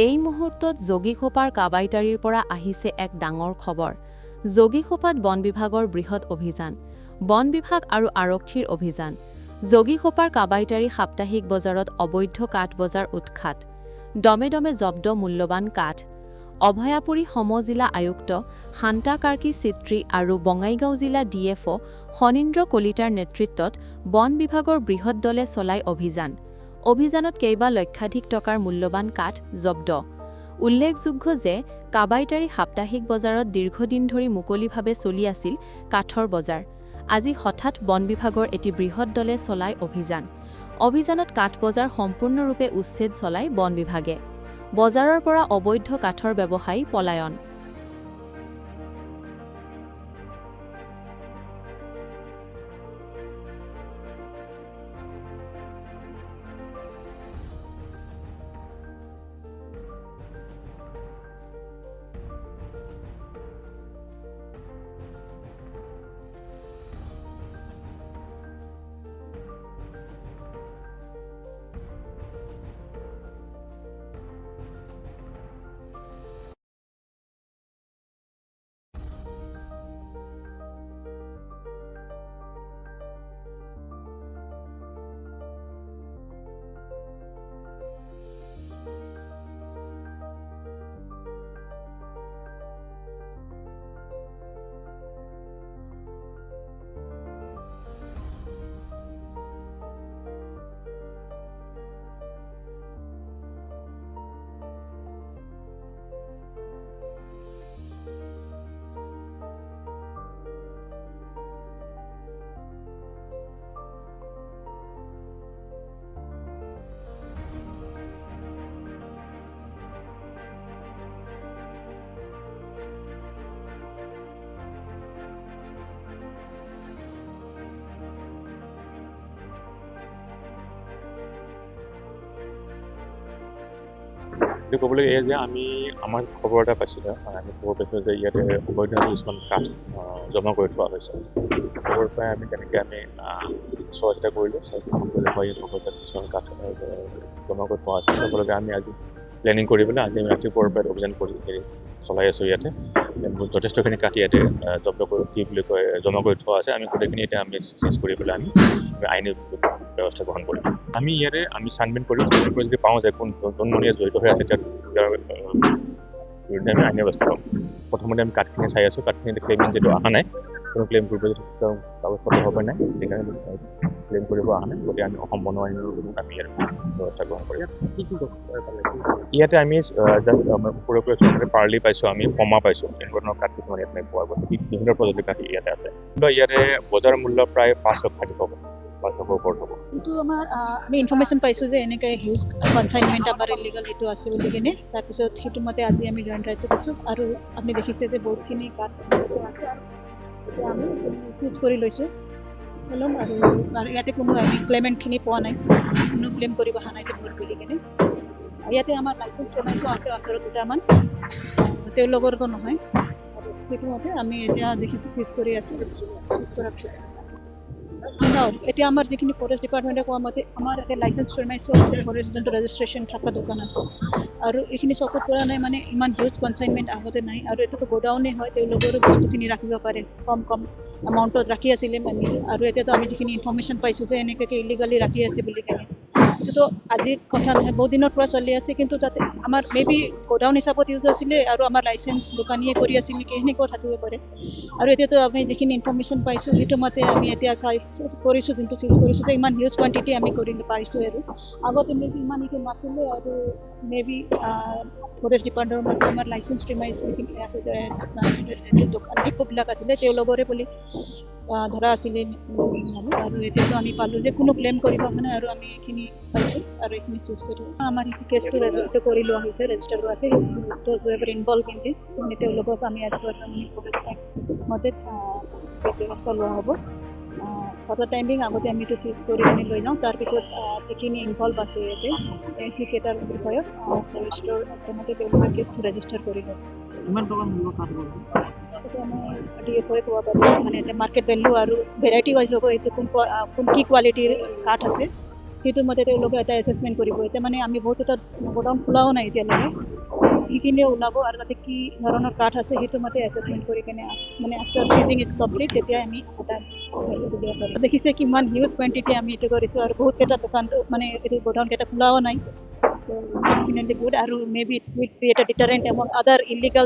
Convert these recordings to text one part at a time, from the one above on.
এই মুহূৰ্তত যোগীখোপাৰ কাবাইতাৰীৰ পৰা আহিছে এক ডাঙৰ খবৰ। যোগীখোপাত বন বিভাগৰ বৃহৎ অভিযান, বন বিভাগ আৰু আৰক্ষীৰ অভিযান। যোগীখোপাৰ কাবাইতাৰী সাপ্তাহিক বজাৰত অবৈধ কাঠ বজাৰ উৎখাত, দমে দমে জব্দ মূল্যৱান কাঠ। অভয়াপুৰী সম-জিলা আয়ুক্ত শান্তা কাৰ্কি চিত্ৰী আৰু বঙাইগাঁও জিলা ডিএফঅ শনীন্দ্ৰ কলিতাৰ নেতৃত্বত বন বিভাগৰ বৃহৎ দলে চলাই অভিযানত কেইবা লক্ষাধিক টকাৰ মূল্যৱান কাঠ জব্দ। উল্লেখযোগ্য যে কাবাইতাৰী সাপ্তাহিক বজাৰত দীৰ্ঘদিন ধৰি মুকলিভাৱে চলি আছিল কাঠৰ বজাৰ। আজি হঠাৎ বন বিভাগৰ এটি বৃহৎ দলে চলাই অভিযানত কাঠ বজাৰ সম্পূৰ্ণৰূপে উচ্ছেদ চলায় বন বিভাগে। বজাৰৰ পৰা অবৈধ কাঠৰ ব্যৱসায়ী পলায়ন। এইটো ক'বলৈ এয়ে যে আমি আমাৰ খবৰ এটা পাইছিলোঁ, আমি খবৰ পাইছোঁ যে ইয়াতে অবৈধ কিছুমান কাঠ জমা কৰি থোৱা হৈছে। খবৰ পাই আমি তেনেকৈ চোৱা চিতা কৰিলোঁ, খবৰ কিছুমান কাঠ জমা কৰি থোৱা আছে। সকলোকে আমি আজি প্লেনিং কৰি পেলাই আজি আমি ৰাতিপুৱাৰ পৰা অভিযান কৰি চলাই আছোঁ। ইয়াতে যথেষ্টখিনি কাঠ ইয়াতে জব্দ কৰি কি বুলি কয় জমা কৰি থোৱা আছে। আমি গোটেইখিনি এতিয়া আমি চিজ কৰি পেলাই আমি আইনী ব্যৱস্থা গ্ৰহণ কৰিম। আমি ইয়াতে ছানবিন কৰি যদি পাওঁ যে কোন মানুহে জড়িত হৈ আছে তেতিয়া বিৰুদ্ধে আমি আইনী ব্যৱস্থা ল'ম। প্ৰথমতে আমি কাঠখিনি চাই আছোঁ, কাঠখিনি ক্লেইম যিটো অহা নাই, কোনো ক্লেইম কৰিব কাগজ পত্ৰ হ'ব নাই, সেইকাৰণে ক্লেইম কৰিব অহা নাই। গতিকে আমি অসম বন আইনৰ আমি ইয়াৰ ব্যৱস্থা গ্ৰহণ কৰিম। ইয়াতে আমি ওপৰে পাৰ্লি পাইছোঁ, আমি পমা পাইছোঁ, এনেকুৱা ধৰণৰ কাঠ কিছুমান ইয়াত পোৱা গৈছে। বিভিন্ন প্ৰজাতিৰ কাঠ ইয়াতে আছে। ইয়াতে বজাৰ মূল্য প্ৰায় 5,60,000 হ'ব, 5,00,000 ওপৰত হ'ব। কিন্তু আমি ইনফৰ্মেশ্যন পাইছোঁ যে এনেকৈ হিউজ কনচাইনমেণ্ট আমাৰ ইলিগেল এইটো আছে বুলি কিনে। তাৰপিছত সেইটো মতে আজি আমি জইণ্ট ৰাইডটো দিছোঁ আৰু আপুনি দেখিছে যে বহুতখিনি কাঠ আছে আৰু এতিয়া আমি চুজ কৰি লৈছোঁ ল'ম আৰু ইয়াতে কোনো আমি ক্লেইমেণ্টখিনি পোৱা নাই, কোনো ক্লেইম কৰিব অহা নাই ভোট বুলি কিনে। ইয়াতে আমাৰ লাইচেঞ্চ প্ৰেমাইছো আছে ওচৰত দুটামান, তেওঁলোকৰতো নহয়। আৰু সেইটো মতে আমি এতিয়া দেখিছোঁ চিজ কৰি আছোঁ। চিজ কৰাৰ পিছত চাওক, এতিয়া আমাৰ যিখিনি ফৰেষ্ট ডিপাৰ্টমেণ্টে কোৱা মতে আমাৰ ইয়াতে লাইচেঞ্চ প্ৰেমাইছো আছে, ফৰেষ্ট যোনটো ৰেজিষ্ট্ৰেশ্যন থকা দোকান আছে আৰু এইখিনি চকুত পৰা নাই। মানে ইমান হিউজ কনচাইনমেণ্ট আগতে নাই আৰু এইটোতো গোডাউনেই হয়, তেওঁলোকৰো বস্তুখিনি ৰাখিব পাৰে কম এমাউণ্টত ৰাখি আছিলে মানে। আৰু এতিয়াতো আমি যিখিনি ইনফৰ্মেশ্যন পাইছোঁ যে এনেকৈ ইলিগালি ৰাখি আছে বুলি কেনে, এইটোতো আজিৰ কথা নহয়, বহুত দিনৰ পৰা চলি আছে। কিন্তু তাতে আমাৰ মেবি গোডাউন হিচাপত ইউজ আছিলে আৰু আমাৰ লাইচেঞ্চ দোকানীয়ে কৰি আছিল নেকি, সেনেকুৱাও থাকিব পাৰে। আৰু এতিয়াতো আমি যিখিনি ইনফৰ্মেশ্যন পাইছোঁ সেইটো মতে আমি এতিয়া কৰিছোঁ, যোনটো চিজ কৰিছোঁ যে ইমান হিউজ কোৱান্টিটি আমি কৰিব পাৰিছোঁ। আৰু আগতে মেবি ইমান এইটো নাছিলে আৰু মেবি ফৰেষ্ট ডিপাৰ্টমেণ্টৰ আমাৰ লাইচেঞ্চ প্ৰিমাইজ যিখিনি আছে যে দোকান ডিপোবিলাক আছিলে তেওঁলোকৰে বুলি ধৰা আছিলে। আৰু এতিয়াতো আমি পালোঁ যে কোনো ক্লেইম কৰিব অহা নাই আৰু আমি এইখিনি পাইছোঁ আৰু এইখিনি চিজ কৰি আমাৰ এইটো কেছটো ৰেজিষ্টাৰ কৰি লোৱা হৈছে, ৰেজিষ্টাৰ কৰা আছে। ইনভলভ ইন দিছ মানে তেওঁলোকক আমি আজি ফৰেষ্ট মতে ব্যৱস্থা লোৱা হ'ব। ফৰ টাইম বিং আগতে আমি এইটো চিজ কৰি আমি লৈ যাওঁ, তাৰপিছত যিখিনি ইনভলভ আছে ইয়াতে সেইকেইটাৰ বিষয়ত ফৰেষ্টৰ মতে তেওঁলোকে কেছটো ৰেজিষ্টাৰ কৰি লয়। কিমান টকা মূল্য কাঠ হ'ব? DFOয়ে ক'ব পাৰিব, মানে এতিয়া মাৰ্কেট ভেলু আৰু ভেৰাইটি ৱাইজ হ'ব এইটো কোন কি কোৱালিটিৰ কাঠ আছে সেইটো মতে তেওঁলোকে এটা এছেছমেণ্ট কৰিব এতিয়া মানে আমি বহুত এটা গোডাউন খোলাও নাই এতিয়ালৈকে সেইখিনিয়ে ওলাব আৰু তাতে কি ধৰণৰ কাঠ আছে সেইটো মতে এছেছমেণ্ট কৰি কিনে মানে আফটাৰ চিজিং ইজ কমপ্লিট তেতিয়া আমি এটা দিব পাৰিম দেখিছে কিমান হিউজ কুৱাণ্টিটি আমি এইটো কৰিছোঁ আৰু বহুতকেইটা দোকানটো মানে এইটো গোডাউনকেইটা খোলাও নাই So definitely good. Aru maybe it will create a deterrent among other illegal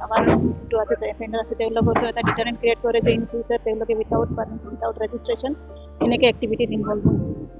আমাৰ to আছে offender আছে তেওঁলোকৰতো এটা deterrent create কৰে যে in future তেওঁলোকে without permission without registration এনেকে activity involve হয়